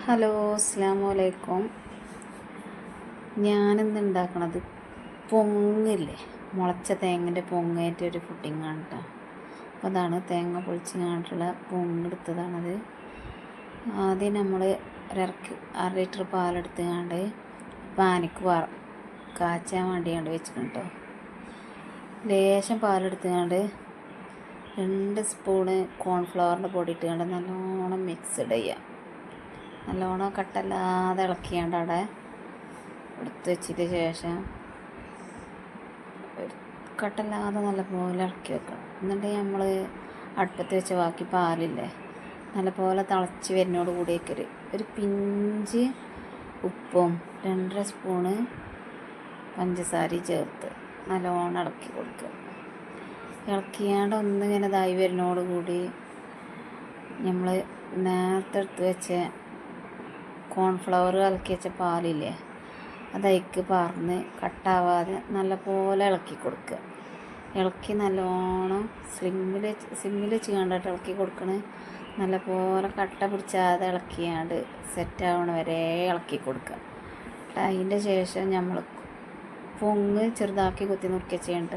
Hello, അസ്സലാമു അലൈക്കും. ഞാനിന്ന് ഉണ്ടാക്കണത് പൊങ്ങില്ലേ, മുളച്ച തേങ്ങൻ്റെ പൊങ്ങേറ്റ ഒരു പുഡിങ്ങാണ് കേട്ടോ. അപ്പോൾ അതാണ് തേങ്ങ പൊളിച്ചിങ്ങാണ്ടുള്ള പൊങ്ങെടുത്തതാണത്. ആദ്യം നമ്മൾ അര ലിറ്റർ പാലെടുത്തുകൊണ്ട് പാനിക്ക് കാച്ചാൻ വേണ്ടിയാണ്ട് വെച്ചിട്ടുണ്ട് കേട്ടോ. ലേശം പാലെടുത്തുകൊണ്ട് 2 സ്പൂണ് കോൺഫ്ലവറിൻ്റെ പൊടി ഇട്ടുകൊണ്ട് നല്ലോണം മിക്സ്ഡ് ചെയ്യാം. നല്ലോണം കട്ടല്ലാതെ ഇളക്കിയാണ്ട് അവിടെ എടുത്ത് വെച്ചതിന് ശേഷം കട്ടല്ലാതെ നല്ലപോലെ ഇളക്കി വെക്കണം. എന്നിട്ട് നമ്മൾ അടുപ്പത്ത് വെച്ച ബാക്കി പാലില്ലേ, നല്ലപോലെ തിളച്ച് വരുന്നതോട് കൂടിയൊക്കെ ഒരു പിഞ്ച് ഉപ്പും 2.5 സ്പൂണ് പഞ്ചസാരയും ചേർത്ത് നല്ലോണം ഇളക്കി കൊടുക്കുക. ഇളക്കിയാണ്ട് ഒന്നിങ്ങനെ ഇതായി വരുന്നതോട് കൂടി നമ്മൾ നേരത്തെ എടുത്ത് വെച്ച കോൺഫ്ലവർ കലക്കി വെച്ച പാലില്ലേ, അതയ്ക്ക് പാർന്ന് കട്ടാവാതെ നല്ലപോലെ ഇളക്കി കൊടുക്കുക. ഇളക്കി നല്ലോണം സിമ്മിൽ വെച്ച് കണ്ടിട്ട് ഇളക്കി കൊടുക്കണേ. നല്ലപോലെ കട്ട പിടിച്ചാതെ ഇളക്കിയാണ്ട് സെറ്റാവണ വരെ ഇളക്കി കൊടുക്കുക. അതിൻ്റെ ശേഷം നമ്മൾ പൊങ്ങ് ചെറുതാക്കി കുത്തി നുറുക്കി ചെയ്യണ്ട.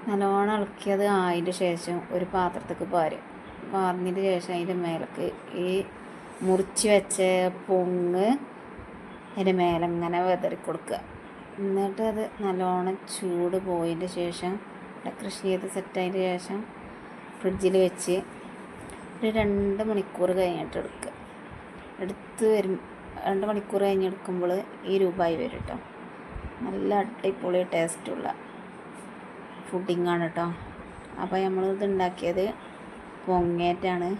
നല്ലോണം ഇളക്കിയത് ആയതിൻ്റെ ശേഷം ഒരു പാത്രത്തേക്ക് പാർന്നതിന് ശേഷം അതിൻ്റെ മേലേക്ക് ഈ മുറിച്ച് വെച്ച പൊങ്ങ് അതിൻ്റെ മേലെ ഇങ്ങനെ വിതറി കൊടുക്കുക. എന്നിട്ട് അത് നല്ലോണം ചൂട് പോയതിൻ്റെ ശേഷം ഡെക്കറേഷൻ ചെയ്ത് സെറ്റായതിന് ശേഷം ഫ്രിഡ്ജിൽ വെച്ച് ഒരു 2 മണിക്കൂർ കഴിഞ്ഞിട്ട് എടുക്കുക. 2 മണിക്കൂർ കഴിഞ്ഞെടുക്കുമ്പോൾ ഈ രൂപമായി വരും കേട്ടോ. നല്ല അടിപൊളി ടേസ്റ്റുള്ള പുഡിങ്ങാണ് കേട്ടോ. അപ്പോൾ നമ്മളിത് ഉണ്ടാക്കിയത് പൊങ്ങേറ്റാണ്.